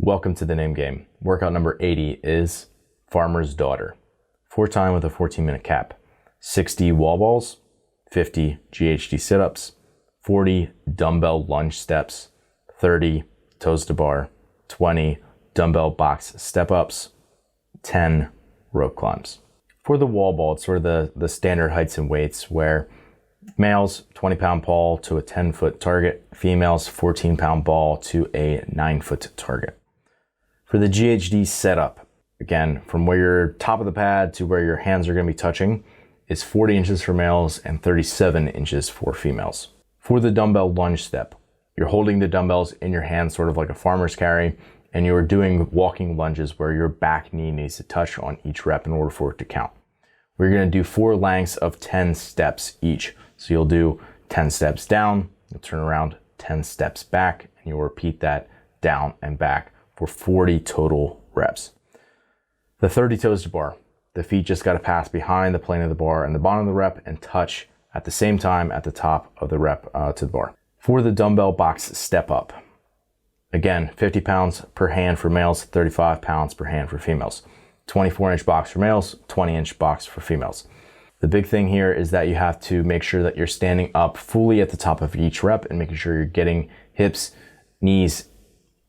Welcome to the name game. Workout number 80 is Farmer's Daughter. 4-time with a 14-minute cap. 60 wall balls, 50 GHD sit-ups, 40 dumbbell lunge steps, 30 toes to bar, 20 dumbbell box step-ups, 10 rope climbs. For the wall ball, it's sort of the standard heights and weights where males 20-pound ball to a 10-foot target, females 14-pound ball to a 9-foot target. For the GHD setup, again, from where your top of the pad to where your hands are going to be touching is 40 inches for males and 37 inches for females. For the dumbbell lunge step, you're holding the dumbbells in your hands sort of like a farmer's carry, and you're doing walking lunges where your back knee needs to touch on each rep in order for it to count. We're going to do 4 lengths of 10 steps each. So you'll do 10 steps down, you'll turn around 10 steps back, and you'll repeat that down and back for 40 total reps. The 30 toes to bar, the feet just got to pass behind the plane of the bar and the bottom of the rep and touch at the same time at the top of the rep to the bar. For the dumbbell box step up, again, 50 pounds per hand for males, 35 pounds per hand for females. 24-inch box for males, 20-inch box for females. The big thing here is that you have to make sure that you're standing up fully at the top of each rep and making sure you're getting hips, knees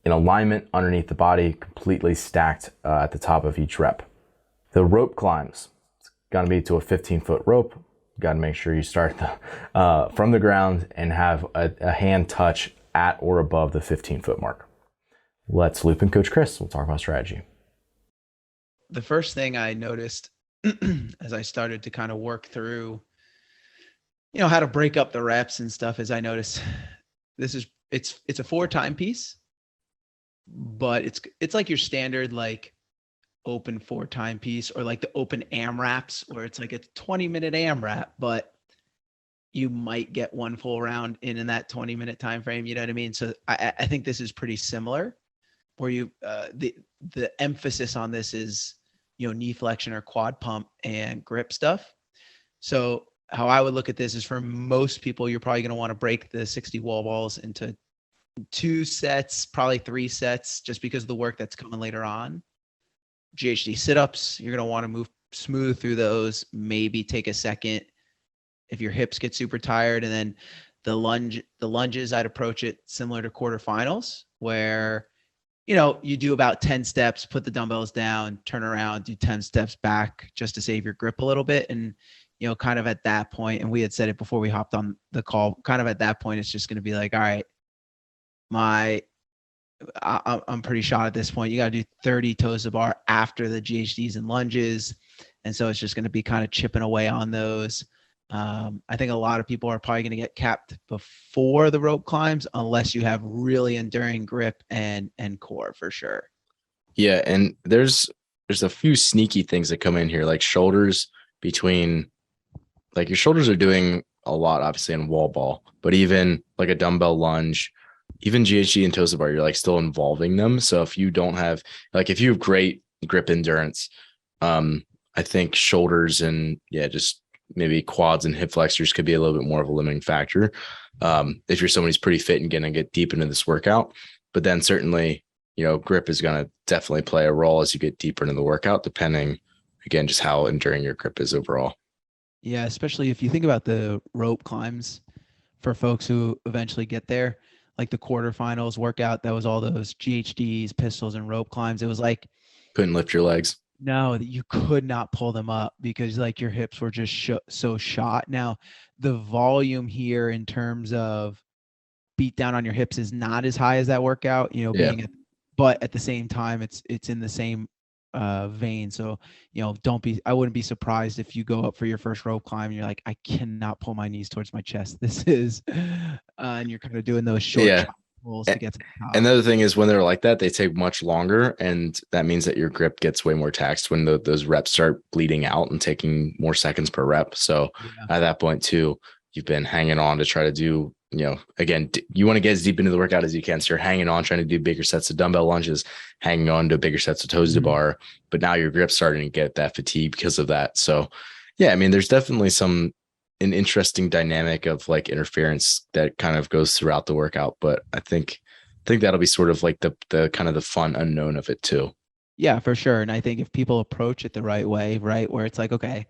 in alignment underneath the body, completely stacked at the top of each rep. The rope climbs, it's gonna be to a 15-foot rope. You gotta make sure you start from the ground and have a hand touch at or above the 15-foot mark. Let's loop in Coach Chris. We'll talk about strategy. The first thing I noticed as I started to kind of work through, how to break up the reps and stuff, is I noticed it's a 4-time piece, but it's like your standard like open 4-time piece, or like the open AMRAPs where it's like a 20-minute AMRAP, but you might get one full round in that 20-minute time frame. You know what I mean? So I think this is pretty similar, where you the emphasis on this is knee flexion or quad pump and grip stuff. So how I would look at this is, for most people, you're probably going to want to break the 60 wall balls into 2 sets, probably 3 sets, just because of the work that's coming later on. GHD sit-ups, you're going to want to move smooth through those, maybe take a second if your hips get super tired. And then the lunges, I'd approach it similar to quarterfinals, where you do about 10 steps, put the dumbbells down, turn around, do 10 steps back just to save your grip a little bit. And, kind of at that point, and we had said it before we hopped on the call, kind of at that point, it's just going to be like, all right, I'm pretty shot at this point. You got to do 30 toes to bar after the GHDs and lunges. And so it's just going to be kind of chipping away on those. I think a lot of people are probably going to get capped before the rope climbs, unless you have really enduring grip and core, for sure. Yeah, and there's a few sneaky things that come in here, like shoulders your shoulders are doing a lot, obviously, in wall ball, but even like a dumbbell lunge, even GHD and toes to bar, you're like still involving them. So if you don't have, if you have great grip endurance, I think shoulders and just maybe quads and hip flexors could be a little bit more of a limiting factor if you're somebody who's pretty fit and going to get deep into this workout. But then certainly, grip is going to definitely play a role as you get deeper into the workout, depending, again, just how enduring your grip is overall. Yeah, especially if you think about the rope climbs for folks who eventually get there, like the quarterfinals workout, that was all those GHDs, pistols, and rope climbs. It was like, couldn't lift your legs. No, that you could not pull them up because your hips were just so shot. Now, the volume here in terms of beat down on your hips is not as high as that workout, but at the same time, it's in the same vein. So, I wouldn't be surprised if you go up for your first rope climb and you're like, I cannot pull my knees towards my chest. This is, and you're kind of doing those short pulls to get to the top. And the other thing is, when they're like that, they take much longer, and that means that your grip gets way more taxed when those reps start bleeding out and taking more seconds per rep. So at that point too, you've been hanging on to try to do, again, you want to get as deep into the workout as you can. So you're hanging on, trying to do bigger sets of dumbbell lunges, hanging on to bigger sets of toes to bar, but now your grip's starting to get that fatigue because of that. So yeah, I mean, there's definitely an interesting dynamic of like interference that kind of goes throughout the workout. But I think think that'll be sort of like the kind of the fun unknown of it too. Yeah, for sure. And I think if people approach it the right way, right, where it's like, okay,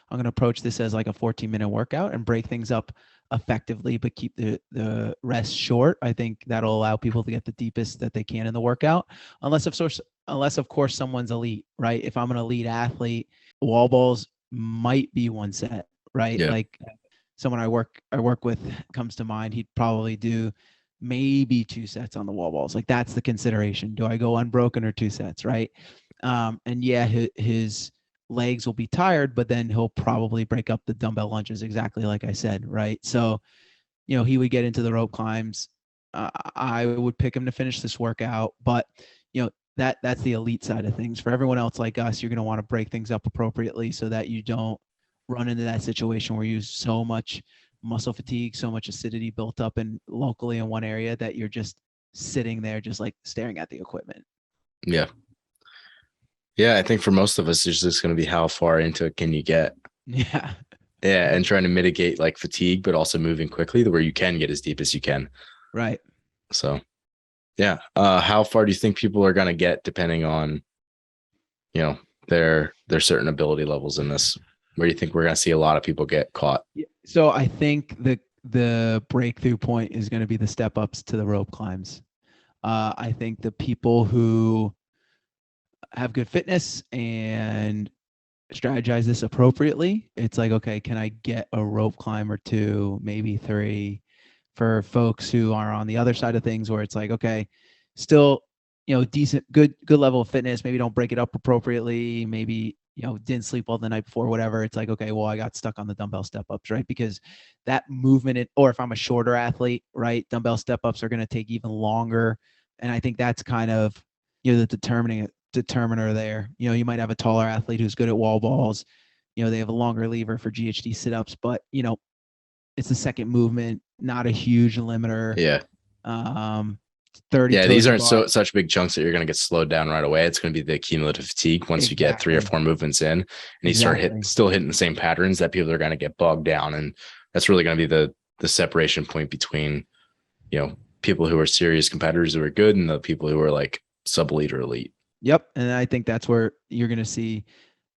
I'm going to approach this as like a 14-minute workout and break things up effectively, but keep the rest short. I think that'll allow people to get the deepest that they can in the workout, unless of course someone's elite, right? If I'm an elite athlete, wall balls might be one set, right? Yeah. Like someone I work with comes to mind. He'd probably do maybe 2 sets on the wall balls. Like that's the consideration. Do I go unbroken or 2 sets, right? And yeah, his legs will be tired, but then he'll probably break up the dumbbell lunges exactly like I said, right? So, he would get into the rope climbs. I would pick him to finish this workout, but that's the elite side of things. For everyone else like us, you're going to want to break things up appropriately so that you don't run into that situation where you use so much muscle fatigue, so much acidity built up locally in one area that you're just sitting there just like staring at the equipment. Yeah. Yeah, I think for most of us, it's just going to be how far into it can you get? Yeah. Yeah, and trying to mitigate like fatigue, but also moving quickly to where you can get as deep as you can. Right. So, yeah. How far do you think people are going to get depending on, their certain ability levels in this? Where do you think we're going to see a lot of people get caught? So I think the breakthrough point is going to be the step-ups to the rope climbs. I think the people who have good fitness and strategize this appropriately, it's like, okay, can I get a rope climb or 2, maybe 3? For folks who are on the other side of things where it's like, okay, still, decent, good level of fitness, maybe don't break it up appropriately, maybe, didn't sleep well the night before, whatever. It's like, okay, well, I got stuck on the dumbbell step-ups, right? Because that movement, or if I'm a shorter athlete, right, dumbbell step-ups are going to take even longer. And I think that's kind of, the determiner there. You might have a taller athlete who's good at wall balls. They have a longer lever for GHD sit-ups, but it's the second movement, not a huge limiter. Yeah. 30. Yeah, these aren't such big chunks that you're going to get slowed down right away. It's going to be the cumulative fatigue once you get 3 or 4 movements in, and you start still hitting the same patterns that people are going to get bogged down, and that's really going to be the separation point between people who are serious competitors who are good and the people who are like sub-elite or elite. Yep, and I think that's where you're going to see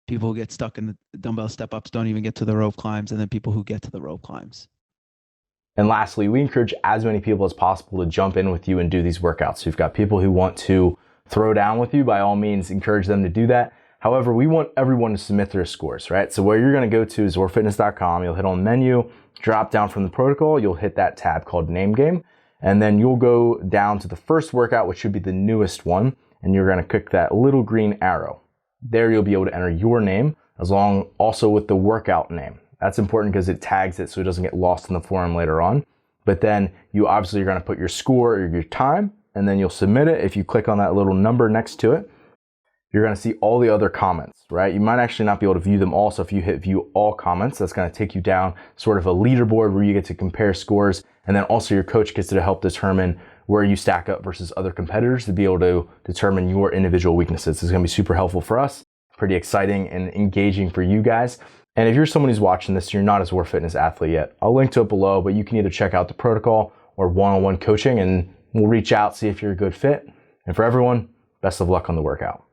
people who get stuck in the dumbbell step-ups don't even get to the rope climbs, and then people who get to the rope climbs. And lastly, we encourage as many people as possible to jump in with you and do these workouts. So you've got people who want to throw down with you, by all means, encourage them to do that. However, we want everyone to submit their scores, right? So where you're going to go to is warfitness.com. You'll hit on menu, drop down from the protocol. You'll hit that tab called Name Game. And then you'll go down to the first workout, which should be the newest one. And you're going to click that little green arrow. There you'll be able to enter your name, as long also with the workout name. That's important because it tags it so it doesn't get lost in the forum later on. But then you obviously are going to put your score or your time, and then you'll submit it. If you click on that little number next to it, you're going to see all the other comments, right? You might actually not be able to view them all. So if you hit view all comments, that's going to take you down sort of a leaderboard where you get to compare scores. And then also your coach gets to help determine where you stack up versus other competitors to be able to determine your individual weaknesses. This is going to be super helpful for us, pretty exciting and engaging for you guys. And if you're someone who's watching this, you're not a War Fitness athlete yet, I'll link to it below, but you can either check out the protocol or one-on-one coaching, and we'll reach out, see if you're a good fit. And for everyone, best of luck on the workout.